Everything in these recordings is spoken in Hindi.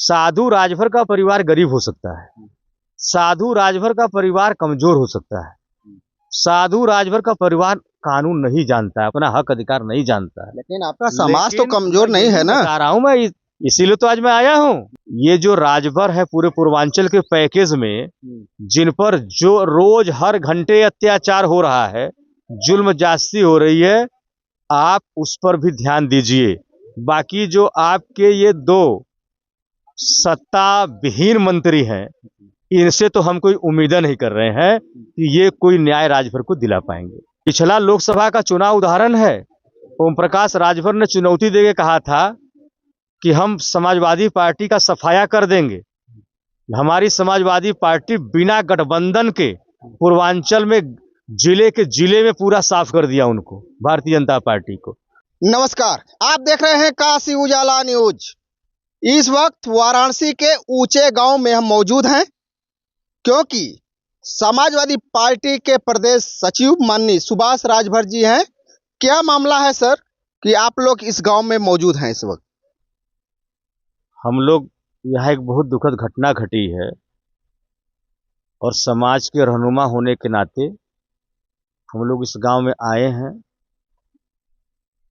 साधु राजभर का परिवार गरीब हो सकता है, साधु राजभर का परिवार कमजोर हो सकता है, साधु राजभर का परिवार कानून नहीं जानता है, अपना हक अधिकार नहीं जानता है। लेकिन आपका समाज तो कमजोर नहीं है ना। बता रहा हूं मैं, इसीलिए तो आज मैं आया हूं। ये जो राजभर है पूरे पूर्वांचल के पैकेज में, जिन पर जो रोज हर घंटे अत्याचार हो रहा है, जुल्म जास्ती हो रही है, आप उस पर भी ध्यान दीजिए। बाकी जो आपके ये दो सत्ता विहीन मंत्री हैं, इनसे तो हम कोई उम्मीद नहीं कर रहे हैं कि ये कोई न्याय राजभर को दिला पाएंगे। पिछला लोकसभा का चुनाव उदाहरण है। ओम प्रकाश राजभर ने चुनौती देके कहा था कि हम समाजवादी पार्टी का सफाया कर देंगे। हमारी समाजवादी पार्टी बिना गठबंधन के पूर्वांचल में जिले में पूरा साफ कर दिया उनको, भारतीय जनता पार्टी को। नमस्कार, आप देख रहे हैं काशी उजाला न्यूज। इस वक्त वाराणसी के ऊंचे गांव में हम मौजूद हैं, क्योंकि समाजवादी पार्टी के प्रदेश सचिव माननीय सुभाष राजभर जी हैं। क्या मामला है सर कि आप लोग इस गांव में मौजूद हैं इस वक्त? हम लोग यहाँ एक बहुत दुखद घटना घटी है और समाज के रहनुमा होने के नाते हम लोग इस गांव में आए हैं।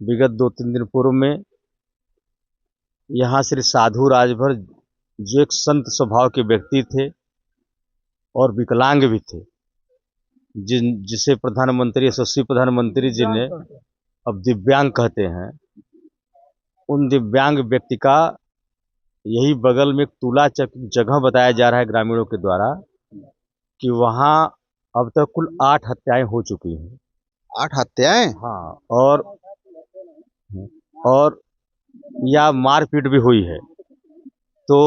विगत 2-3 दिन पूर्व में यहाँ श्री साधु राजभर, जो एक संत स्वभाव के व्यक्ति थे और विकलांग भी थे, जिसे प्रधानमंत्री, यशस्वी प्रधानमंत्री जी ने अब दिव्यांग कहते हैं, उन दिव्यांग व्यक्ति का यही बगल में एक तुला जगह बताया जा रहा है ग्रामीणों के द्वारा कि वहाँ अब तक कुल 8 हत्याएं हो चुकी हैं। 8 हत्याएं? हाँ, और या मारपीट भी हुई है। तो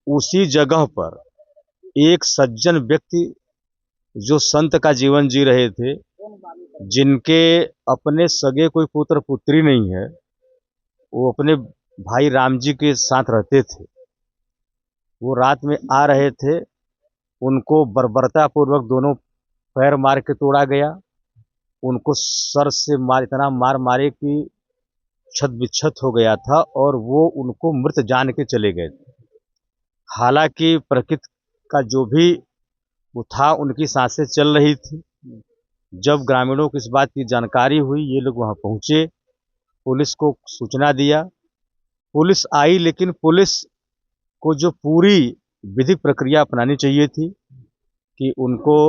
उसी जगह पर एक सज्जन व्यक्ति जो संत का जीवन जी रहे थे, जिनके अपने सगे कोई पुत्र पुत्री नहीं है, वो अपने भाई राम जी के साथ रहते थे। वो रात में आ रहे थे, उनको बर्बरता पूर्वक दोनों पैर मार के तोड़ा गया। उनको सर से इतना मार मारे कि छत विच्छत हो गया था और वो उनको मृत जान के चले गए थे। हालांकि प्रकृति का जो भी वो था, उनकी सांसें चल रही थी। जब ग्रामीणों को इस बात की जानकारी हुई, ये लोग वहां पहुंचे, पुलिस को सूचना दिया। पुलिस आई, लेकिन पुलिस को जो पूरी विधिक प्रक्रिया अपनानी चाहिए थी कि उनको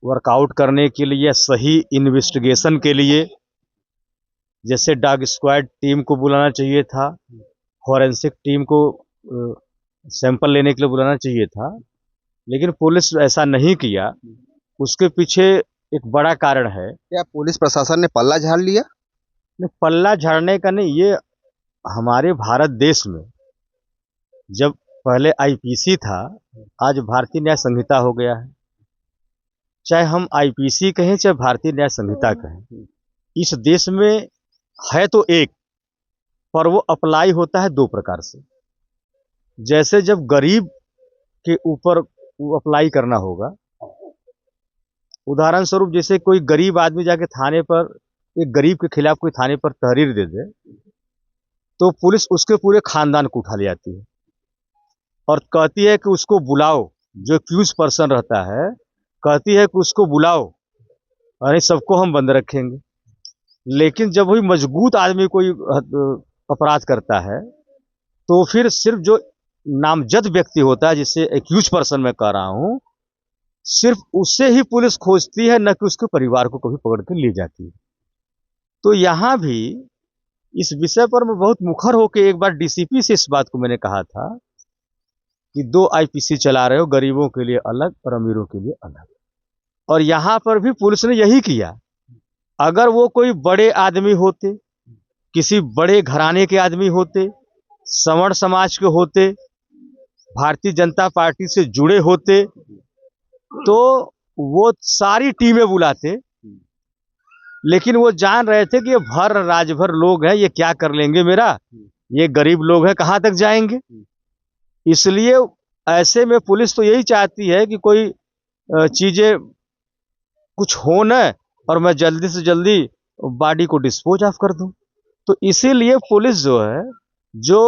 वर्कआउट करने के लिए, सही इन्वेस्टिगेशन के लिए, जैसे डॉग स्क्वाड टीम को बुलाना चाहिए था, फॉरेंसिक टीम को सैंपल लेने के लिए बुलाना चाहिए था, लेकिन पुलिस ऐसा नहीं किया। उसके पीछे एक बड़ा कारण है। क्या पुलिस प्रशासन ने पल्ला झाड़ लिया? पल्ला झाड़ने का नहीं, ये हमारे भारत देश में जब पहले आईपीसी था, आज भारतीय न्याय संहिता हो गया है। चाहे हम आईपीसी कहें चाहे भारतीय न्याय संहिता कहें, इस देश में है तो एक, पर वो अप्लाई होता है 2 प्रकार से। जैसे जब गरीब के ऊपर वो अप्लाई करना होगा, उदाहरण स्वरूप जैसे कोई गरीब आदमी जाके थाने पर, एक गरीब के खिलाफ कोई थाने पर तहरीर दे दे, तो पुलिस उसके पूरे खानदान को उठा ले जाती है और कहती है कि उसको बुलाओ। जो एक्यूज पर्सन रहता है, कहती है कि उसको बुलाओ, अरे सबको हम बंद रखेंगे। लेकिन जब वही मजबूत आदमी कोई अपराध करता है, तो फिर सिर्फ जो नामजद व्यक्ति होता है, जिसे एक्यूज पर्सन मैं कह रहा हूं, सिर्फ उससे ही पुलिस खोजती है, न कि उसके परिवार को कभी पकड़ के ले जाती है। तो यहां भी इस विषय पर मैं बहुत मुखर होकर एक बार डीसीपी से इस बात को मैंने कहा था कि 2 आईपीसी चला रहे हो, गरीबों के लिए अलग और अमीरों के लिए अलग। और यहां पर भी पुलिस ने यही किया। अगर वो कोई बड़े आदमी होते, किसी बड़े घराने के आदमी होते, सवर्ण समाज के होते, भारतीय जनता पार्टी से जुड़े होते, तो वो सारी टीमें बुलाते। लेकिन वो जान रहे थे कि ये भर राजभर लोग हैं, ये क्या कर लेंगे मेरा, ये गरीब लोग हैं, कहां तक जाएंगे। इसलिए ऐसे में पुलिस तो यही चाहती है कि कोई चीजें कुछ हो न, और मैं जल्दी से जल्दी बॉडी को डिस्पोज ऑफ कर दूं। तो इसीलिए पुलिस जो है जो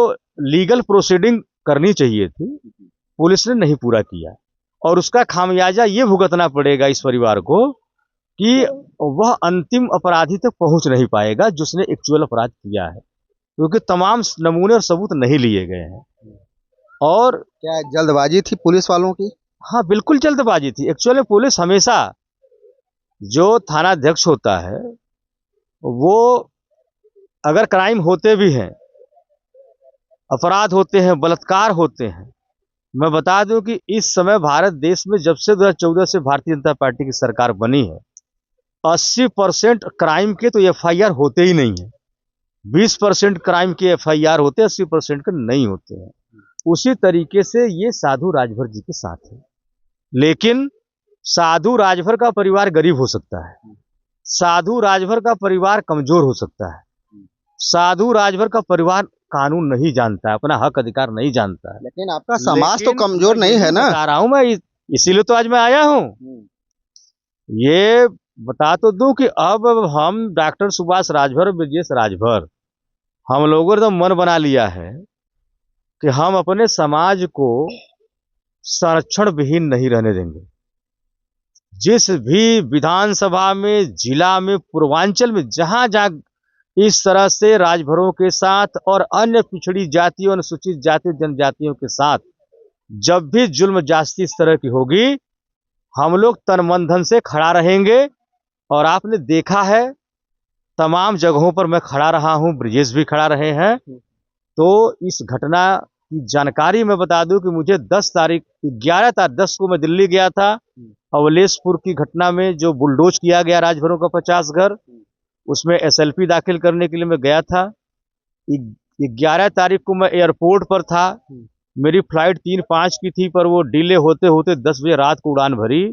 लीगल प्रोसीडिंग करनी चाहिए थी पुलिस ने नहीं पूरा किया, और उसका खामियाजा ये भुगतना पड़ेगा इस परिवार को कि वह अंतिम अपराधी तक पहुंच नहीं पाएगा जिसने एक्चुअल अपराध किया है, क्योंकि तमाम नमूने और सबूत नहीं लिए गए हैं। और क्या जल्दबाजी थी पुलिस वालों की? हाँ, बिल्कुल जल्दबाजी थी। एक्चुअली पुलिस हमेशा, जो थानाध्यक्ष होता है वो, अगर क्राइम होते भी हैं, अपराध होते हैं, बलात्कार होते हैं, मैं बता दूं कि इस समय भारत देश में जब से 2014 से भारतीय जनता पार्टी की सरकार बनी है, 80% क्राइम के तो एफआईआर होते ही नहीं है। 20% क्राइम के एफआईआर होते हैं, 80% के नहीं होते हैं। उसी तरीके से ये साधु राजभर जी के साथ है। लेकिन साधु राजभर का परिवार गरीब हो सकता है, साधु राजभर का परिवार कमजोर हो सकता है, साधु राजभर का परिवार कानून नहीं जानता है, अपना हक अधिकार नहीं जानता है। लेकिन आपका समाज तो लेकिन कमजोर मैं नहीं यही है ना? बता रहा हूं मैं, इसीलिए तो आज मैं आया हूं। ये बता तो दूं कि अब हम डॉक्टर सुभाष राजभर, ब्रजेश राजभर, हम लोगों ने तो मन बना लिया है कि हम अपने समाज को संरक्षण विहीन नहीं रहने देंगे। जिस भी विधानसभा में, जिला में, पूर्वांचल में, जहां जहां इस तरह से राजभरों के साथ और अन्य पिछड़ी जातियों, अनुसूचित जाति, जनजातियों के साथ जब भी जुल्म ज्यादती इस तरह की होगी, हम लोग तन मन धन से खड़ा रहेंगे। और आपने देखा है तमाम जगहों पर मैं खड़ा रहा हूं, ब्रिजेश भी खड़ा रहे हैं। तो इस घटना की जानकारी मैं बता दूं कि मुझे 11 तारीख 10 को मैं दिल्ली गया था, अवलेशपुर की घटना में जो बुलडोज किया गया राजभरों का 50 घर, उसमें एसएलपी दाखिल करने के लिए मैं गया था। 11 तारीख को मैं एयरपोर्ट पर था, मेरी फ्लाइट 3:05 की थी, पर वो डिले होते होते 10 बजे रात को उड़ान भरी।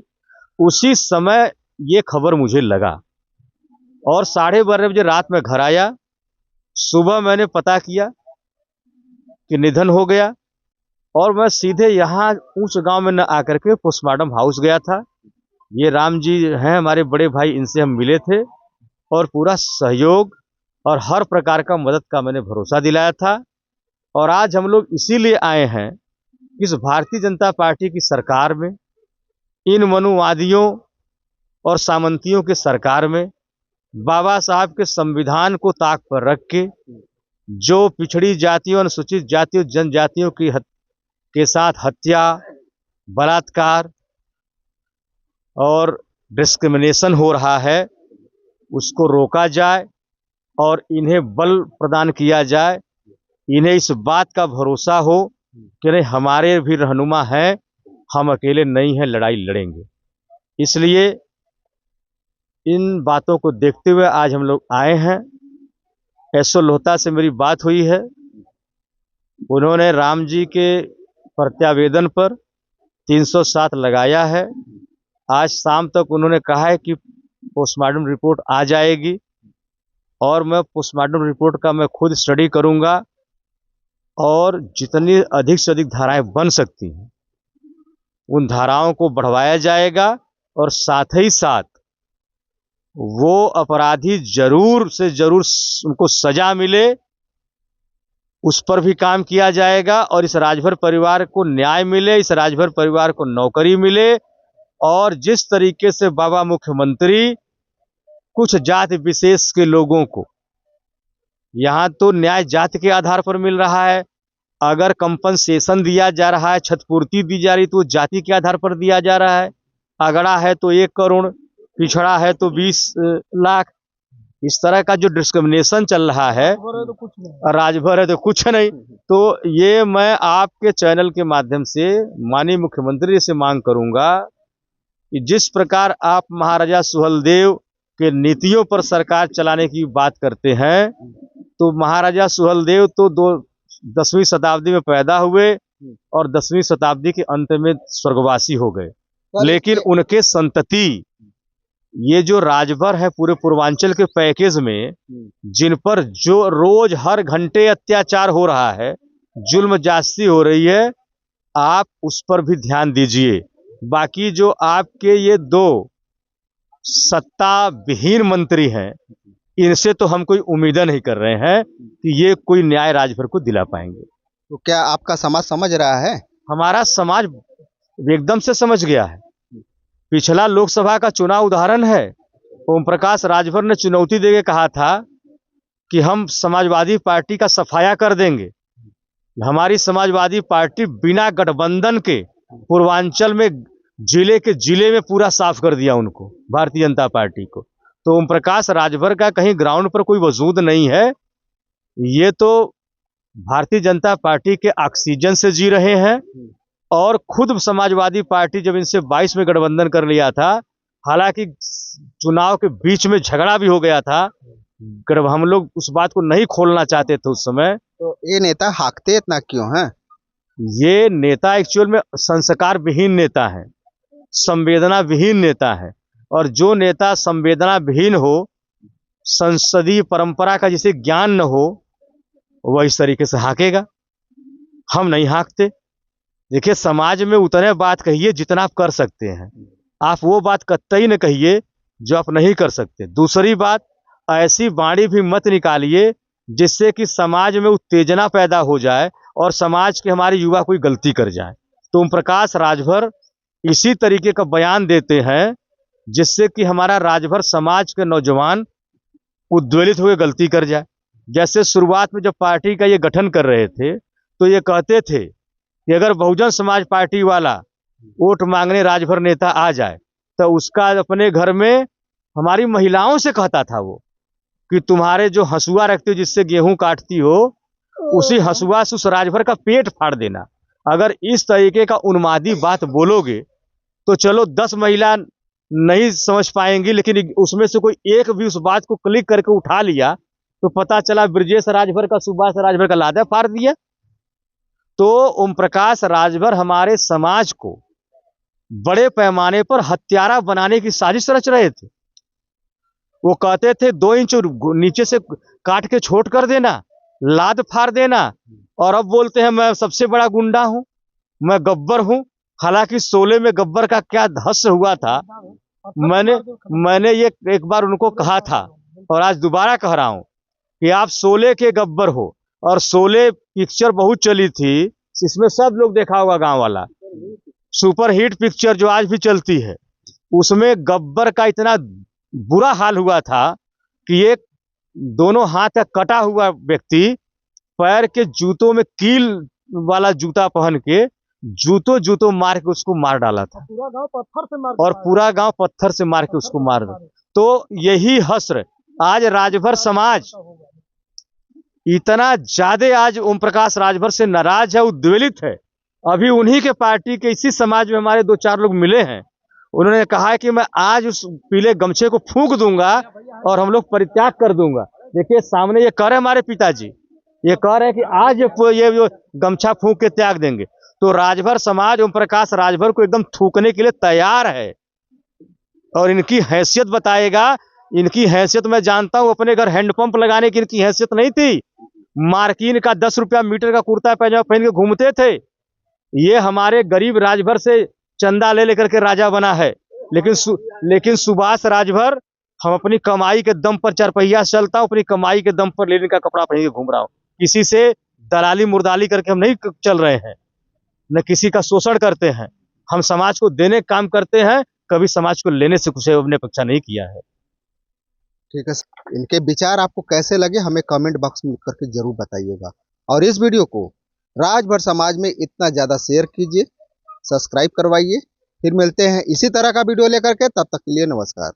उसी समय ये खबर मुझे लगा और 12:30 बजे रात में घर आया। सुबह मैंने पता किया कि निधन हो गया, और मैं सीधे यहाँ ऊंच गांव में न आकर के पोस्टमार्टम हाउस गया था। ये राम जी हैं हमारे बड़े भाई, इनसे हम मिले थे और पूरा सहयोग और हर प्रकार का मदद का मैंने भरोसा दिलाया था। और आज हम लोग इसीलिए आए हैं कि इस भारतीय जनता पार्टी की सरकार में, इन मनुवादियों और सामंतियों के सरकार में, बाबा साहब के संविधान को ताक पर रख के जो पिछड़ी जातियों, अनुसूचित जातियों, जनजातियों के साथ हत्या, बलात्कार और डिस्क्रिमिनेशन हो रहा है, उसको रोका जाए और इन्हें बल प्रदान किया जाए। इन्हें इस बात का भरोसा हो कि नहीं, हमारे भी रहनुमा हैं, हम अकेले नहीं हैं, लड़ाई लड़ेंगे। इसलिए इन बातों को देखते हुए आज हम लोग आए हैं। एसओ लोहता से मेरी बात हुई है, उन्होंने राम जी के प्रत्यावेदन पर 307 लगाया है। आज शाम तक उन्होंने कहा है कि पोस्टमार्टम रिपोर्ट आ जाएगी और मैं पोस्टमार्टम रिपोर्ट का मैं खुद स्टडी करूंगा और जितनी अधिक से अधिक धाराएं बन सकती हैं उन धाराओं को बढ़वाया जाएगा, और साथ ही साथ वो अपराधी जरूर से जरूर उनको सजा मिले, उस पर भी काम किया जाएगा। और इस राजभर परिवार को न्याय मिले, इस राजभर परिवार को नौकरी मिले। और जिस तरीके से बाबा मुख्यमंत्री कुछ जाति विशेष के लोगों को, यहाँ तो न्याय जाति के आधार पर मिल रहा है, अगर कंपनसेशन दिया जा रहा है, क्षतिपूर्ति दी जा रही, तो जाति के आधार पर दिया जा रहा है। अगड़ा है तो 1 करोड़, पिछड़ा है तो 20 लाख। इस तरह का जो डिस्क्रिमिनेशन चल रहा है, राजभर है तो कुछ नहीं। तो ये मैं आपके चैनल के माध्यम से माननीय मुख्यमंत्री से मांग करूंगा कि जिस प्रकार आप महाराजा सुहेलदेव के नीतियों पर सरकार चलाने की बात करते हैं, तो महाराजा सुहेलदेव तो 10वीं शताब्दी में पैदा हुए और 10वीं शताब्दी के अंत में स्वर्गवासी हो गए, लेकिन उनके संतति, ये जो राजभर है पूरे पूर्वांचल के पैकेज में, जिन पर जो रोज हर घंटे अत्याचार हो रहा है, जुल्म ज्यादती हो रही है, आप उस पर भी ध्यान दीजिए। बाकी जो आपके ये 2 सत्ता विहीन मंत्री हैं, इनसे तो हम कोई उम्मीदें नहीं कर रहे हैं कि ये कोई न्याय राजभर को दिला पाएंगे। तो क्या आपका समाज समझ रहा है? हमारा समाज एकदम से समझ गया है। पिछला लोकसभा का चुनाव उदाहरण है। ओम प्रकाश राजभर ने चुनौती देके कहा था कि हम समाजवादी पार्टी का सफाया कर देंगे। हमारी समाजवादी पार्टी बिना गठबंधन के पूर्वांचल में जिले में पूरा साफ कर दिया उनको, भारतीय जनता पार्टी को। तो ओम प्रकाश राजभर का कहीं ग्राउंड पर कोई वजूद नहीं है। ये तो भारतीय जनता पार्टी के ऑक्सीजन से जी रहे हैं। और खुद समाजवादी पार्टी जब इनसे 22 में गठबंधन कर लिया था, हालांकि चुनाव के बीच में झगड़ा भी हो गया था, हम लोग उस बात को नहीं खोलना चाहते थे उस समय। तो ये नेता हाकते इतना क्यों हैं? ये नेता एक्चुअल में संस्कार विहीन नेता है, संवेदना विहीन नेता है। और जो नेता संवेदना विहीन हो, संसदीय परंपरा का जिसे ज्ञान न हो, वह इस तरीके से हाकेगा। हम नहीं हाकते। देखिए, समाज में उतने बात कहिए जितना आप कर सकते हैं। आप वो बात कतई न कहिए जो आप नहीं कर सकते। दूसरी बात, ऐसी वाणी भी मत निकालिए जिससे कि समाज में उत्तेजना पैदा हो जाए और समाज के हमारे युवा कोई गलती कर जाए। तो ओम प्रकाश राजभर इसी तरीके का बयान देते हैं जिससे कि हमारा राजभर समाज के नौजवान उद्वेलित हुए गलती कर जाए। जैसे शुरुआत में जब पार्टी का ये गठन कर रहे थे तो ये कहते थे कि अगर बहुजन समाज पार्टी वाला वोट मांगने राजभर नेता आ जाए तो उसका अपने घर में हमारी महिलाओं से कहता था वो कि तुम्हारे जो हंसुआ रखते हो जिससे गेहूं काटती हो, उसी हंसुआ से उस राजभर का पेट फाड़ देना। अगर इस तरीके का उन्मादी बात बोलोगे तो चलो 10 महिला नहीं समझ पाएंगी, लेकिन उसमें से कोई एक भी उस बात को क्लिक करके उठा लिया तो पता चला ब्रजेश राजभर का, सुभाष राजभर का लादा फाड़ दिया। तो ओम प्रकाश राजभर हमारे समाज को बड़े पैमाने पर हत्यारा बनाने की साजिश रच रहे थे। वो कहते थे 2 इंच नीचे से काट के छोट कर देना, लाद फाड़ देना। और अब बोलते हैं मैं सबसे बड़ा गुंडा हूं, मैं गब्बर हूं। हालांकि 16 में गब्बर का क्या धस्य हुआ था, मैंने ये एक बार उनको कहा था और आज दोबारा कह रहा हूं कि आप 16 के गब्बर हो। और 16 पिक्चर बहुत चली थी, इसमें सब लोग देखा होगा, गांव वाला सुपर हिट पिक्चर जो आज भी चलती है। उसमें गब्बर का इतना बुरा हाल हुआ था कि एक दोनों हाथ का कटा हुआ व्यक्ति पैर के जूतों में कील वाला जूता पहन के जूतों मार के उसको मार डाला था। पूरा गांव पत्थर से मार के उसको मार दिया। तो यही हस्र आज राजभर समाज इतना ज्यादा आज ओम प्रकाश राजभर से नाराज है, उद्वेलित है। अभी उन्हीं के पार्टी के इसी समाज में हमारे 2-4 लोग मिले हैं। उन्होंने कहा है कि मैं आज उस पीले गमछे को फूंक दूंगा और हम लोग परित्याग कर दूंगा। देखिए सामने ये कह रहे हमारे पिताजी, ये कह रहे हैं कि आज ये गमछा फूंक के त्याग देंगे। तो राजभर समाज ओम प्रकाश राजभर को एकदम थूकने के लिए तैयार है और इनकी हैसियत बताएगा। इनकी हैसियत मैं जानता हूं, अपने घर हैंडपंप लगाने की इनकी हैसियत नहीं थी। मार्किन का 10 रुपया मीटर का कुर्ता पैजामा पहन के घूमते थे। ये हमारे गरीब राजभर से चंदा ले लेकर के राजा बना है। लेकिन सुभाष राजभर, हम अपनी कमाई के दम पर 4 पहिया चलता हूं, अपनी कमाई के दम पर लेने का कपड़ा पहन के घूम रहा हूं। किसी से दलाली मुर्दाली करके हम नहीं चल रहे हैं, न किसी का शोषण करते हैं। हम समाज को देने का काम करते हैं, कभी समाज को लेने से कुछ हमने अपेक्षा नहीं किया है। ठीक है, इनके विचार आपको कैसे लगे हमें कमेंट बॉक्स में लिख करके जरूर बताइएगा। और इस वीडियो को राजभर समाज में इतना ज़्यादा शेयर कीजिए, सब्सक्राइब करवाइए। फिर मिलते हैं इसी तरह का वीडियो लेकर के, तब तक के लिए नमस्कार।